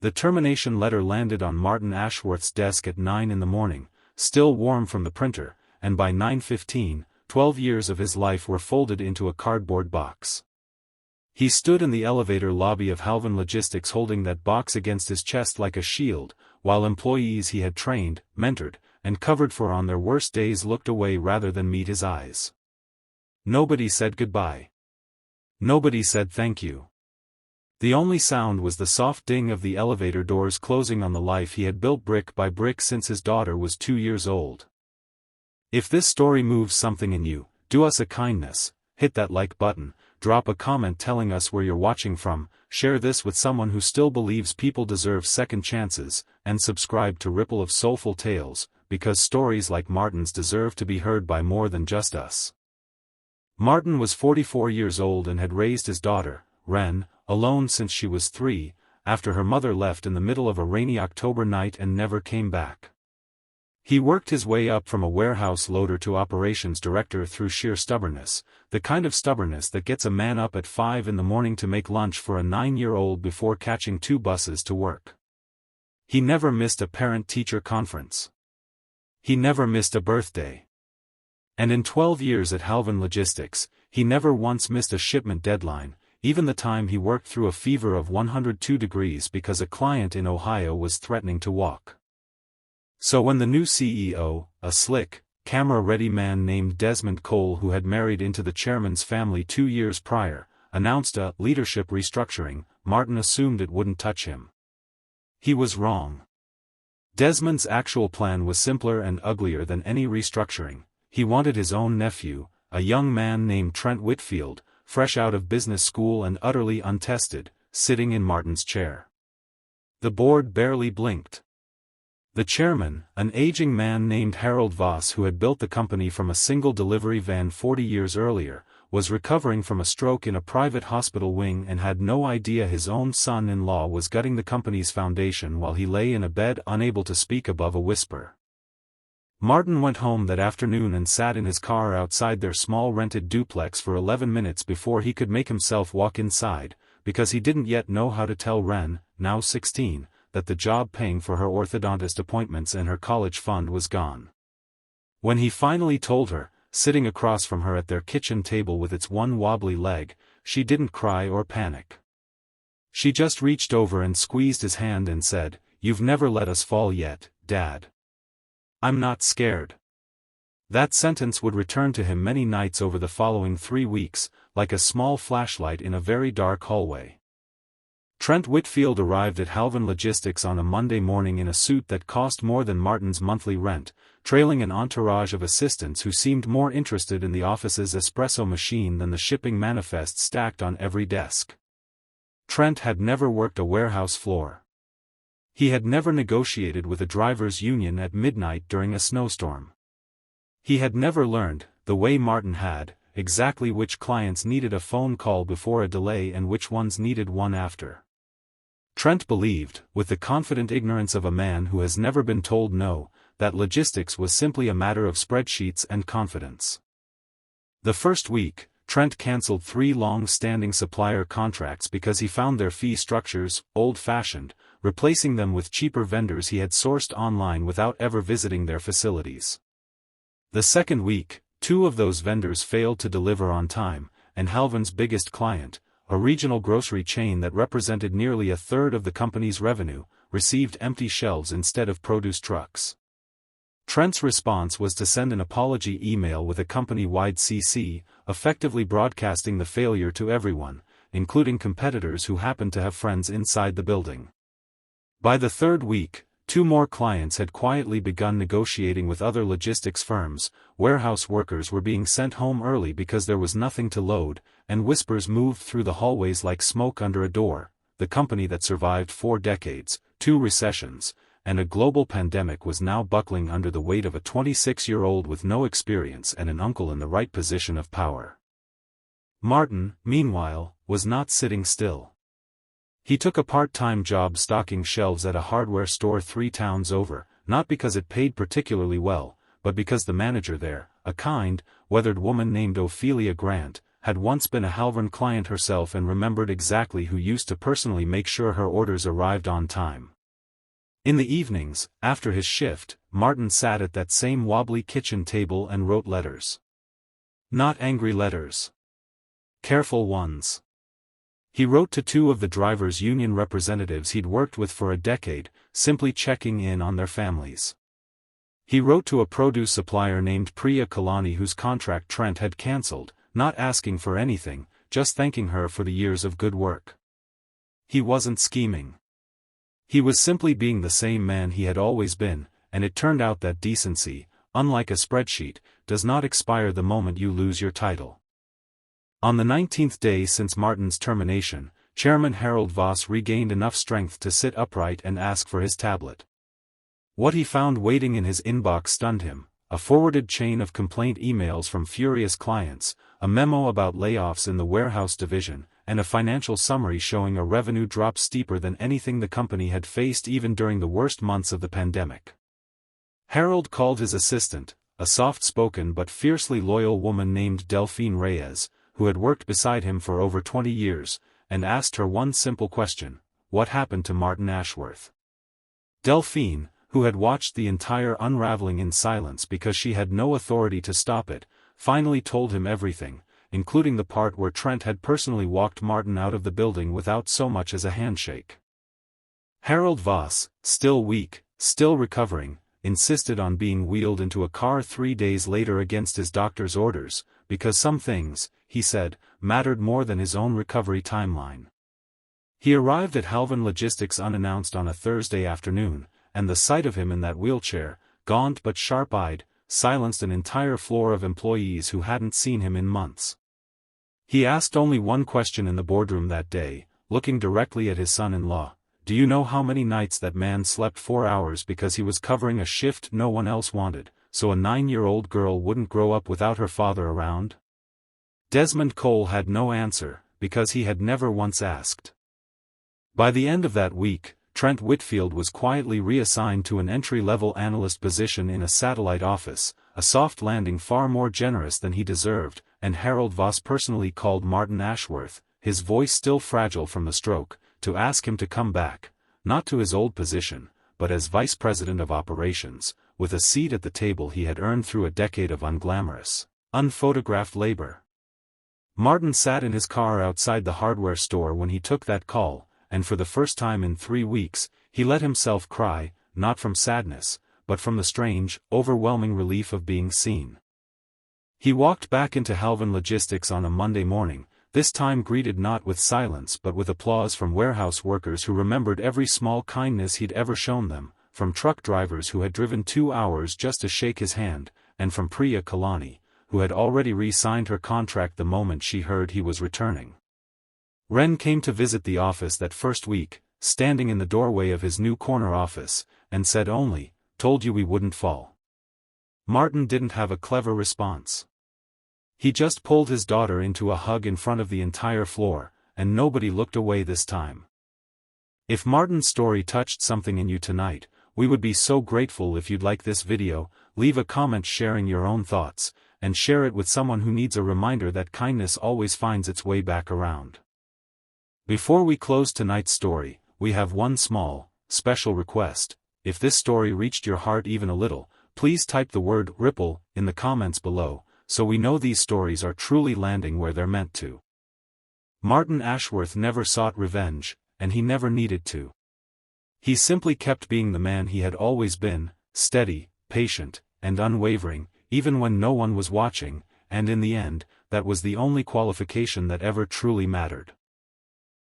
The termination letter landed on Martin Ashworth's desk at 9 in the morning, still warm from the printer, and by 9:15, 12 years of his life were folded into a cardboard box. He stood in the elevator lobby of Halvan Logistics holding that box against his chest like a shield, while employees he had trained, mentored, and covered for on their worst days looked away rather than meet his eyes. Nobody said goodbye. Nobody said thank you. The only sound was the soft ding of the elevator doors closing on the life he had built brick by brick since his daughter was 2 years old. If this story moves something in you, do us a kindness, hit that like button, drop a comment telling us where you're watching from, share this with someone who still believes people deserve second chances, and subscribe to Ripple of Soulful Tales, because stories like Martin's deserve to be heard by more than just us. Martin was 44 years old and had raised his daughter, Ren, alone since she was 3, after her mother left in the middle of a rainy October night and never came back. He worked his way up from a warehouse loader to operations director through sheer stubbornness, the kind of stubbornness that gets a man up at 5 in the morning to make lunch for a 9-year-old before catching 2 buses to work. He never missed a parent-teacher conference. He never missed a birthday. And in 12 years at Halvan Logistics, he never once missed a shipment deadline, even the time he worked through a fever of 102 degrees because a client in Ohio was threatening to walk. So when the new CEO, a slick, camera-ready man named Desmond Cole who had married into the chairman's family 2 years prior, announced a leadership restructuring, Martin assumed it wouldn't touch him. He was wrong. Desmond's actual plan was simpler and uglier than any restructuring. He wanted his own nephew, a young man named Trent Whitfield, fresh out of business school and utterly untested, sitting in Martin's chair. The board barely blinked. The chairman, an aging man named Harold Voss who had built the company from a single delivery van 40 years earlier, was recovering from a stroke in a private hospital wing and had no idea his own son-in-law was gutting the company's foundation while he lay in a bed unable to speak above a whisper. Martin went home that afternoon and sat in his car outside their small rented duplex for 11 minutes before he could make himself walk inside, because he didn't yet know how to tell Ren, now 16, that the job paying for her orthodontist appointments and her college fund was gone. When he finally told her, sitting across from her at their kitchen table with its one wobbly leg, she didn't cry or panic. She just reached over and squeezed his hand and said, "You've never let us fall yet, Dad. I'm not scared." That sentence would return to him many nights over the following 3 weeks, like a small flashlight in a very dark hallway. Trent Whitfield arrived at Halvan Logistics on a Monday morning in a suit that cost more than Martin's monthly rent, trailing an entourage of assistants who seemed more interested in the office's espresso machine than the shipping manifest stacked on every desk. Trent had never worked a warehouse floor. He had never negotiated with a driver's union at midnight during a snowstorm. He had never learned, the way Martin had, exactly which clients needed a phone call before a delay and which ones needed one after. Trent believed, with the confident ignorance of a man who has never been told no, that logistics was simply a matter of spreadsheets and confidence. The first week, Trent cancelled 3 long-standing supplier contracts because he found their fee structures old-fashioned, replacing them with cheaper vendors he had sourced online without ever visiting their facilities. The second week, 2 of those vendors failed to deliver on time, and Halvan's biggest client, a regional grocery chain that represented nearly a third of the company's revenue, received empty shelves instead of produce trucks. Trent's response was to send an apology email with a company-wide CC, effectively broadcasting the failure to everyone, including competitors who happened to have friends inside the building. By the third week, 2 more clients had quietly begun negotiating with other logistics firms, warehouse workers were being sent home early because there was nothing to load, and whispers moved through the hallways like smoke under a door. The company that survived 4 decades, 2 recessions, and a global pandemic was now buckling under the weight of a 26-year-old with no experience and an uncle in the right position of power. Martin, meanwhile, was not sitting still. He took a part-time job stocking shelves at a hardware store 3 towns over, not because it paid particularly well, but because the manager there, a kind, weathered woman named Ophelia Grant, had once been a Halvern client herself and remembered exactly who used to personally make sure her orders arrived on time. In the evenings, after his shift, Martin sat at that same wobbly kitchen table and wrote letters. Not angry letters. Careful ones. He wrote to two of the drivers' union representatives he'd worked with for a decade, simply checking in on their families. He wrote to a produce supplier named Priya Kalani whose contract Trent had cancelled, not asking for anything, just thanking her for the years of good work. He wasn't scheming. He was simply being the same man he had always been, and it turned out that decency, unlike a spreadsheet, does not expire the moment you lose your title. On the 19th day since Martin's termination, Chairman Harold Voss regained enough strength to sit upright and ask for his tablet. What he found waiting in his inbox stunned him: a forwarded chain of complaint emails from furious clients, a memo about layoffs in the warehouse division, and a financial summary showing a revenue drop steeper than anything the company had faced even during the worst months of the pandemic. Harold called his assistant, a soft-spoken but fiercely loyal woman named Delphine Reyes, who had worked beside him for over 20 years, and asked her one simple question: what happened to Martin Ashworth? Delphine, who had watched the entire unraveling in silence because she had no authority to stop it, finally told him everything, including the part where Trent had personally walked Martin out of the building without so much as a handshake. Harold Voss, still weak, still recovering, insisted on being wheeled into a car 3 days later against his doctor's orders, because some things, he said, mattered more than his own recovery timeline. He arrived at Halvern Logistics unannounced on a Thursday afternoon, and the sight of him in that wheelchair, gaunt but sharp-eyed, silenced an entire floor of employees who hadn't seen him in months. He asked only one question in the boardroom that day, looking directly at his son-in-law: "Do you know how many nights that man slept 4 hours because he was covering a shift no one else wanted, so a 9-year-old girl wouldn't grow up without her father around?" Desmond Cole had no answer, because he had never once asked. By the end of that week, Trent Whitfield was quietly reassigned to an entry-level analyst position in a satellite office, a soft landing far more generous than he deserved, and Harold Voss personally called Martin Ashworth, his voice still fragile from the stroke, to ask him to come back, not to his old position, but as vice president of operations, with a seat at the table he had earned through a decade of unglamorous, unphotographed labor. Martin sat in his car outside the hardware store when he took that call, and for the first time in 3 weeks, he let himself cry, not from sadness, but from the strange, overwhelming relief of being seen. He walked back into Halvern Logistics on a Monday morning, this time greeted not with silence but with applause from warehouse workers who remembered every small kindness he'd ever shown them, from truck drivers who had driven 2 hours just to shake his hand, and from Priya Kalani, who had already re-signed her contract the moment she heard he was returning. Wren came to visit the office that first week, standing in the doorway of his new corner office, and said only, "Told you we wouldn't fall." Martin didn't have a clever response. He just pulled his daughter into a hug in front of the entire floor, and nobody looked away this time. If Martin's story touched something in you tonight, we would be so grateful if you'd like this video, leave a comment sharing your own thoughts, and share it with someone who needs a reminder that kindness always finds its way back around. Before we close tonight's story, we have one small, special request. If this story reached your heart even a little, please type the word "ripple" in the comments below, so we know these stories are truly landing where they're meant to. Martin Ashworth never sought revenge, and he never needed to. He simply kept being the man he had always been, steady, patient, and unwavering, even when no one was watching, and in the end, that was the only qualification that ever truly mattered.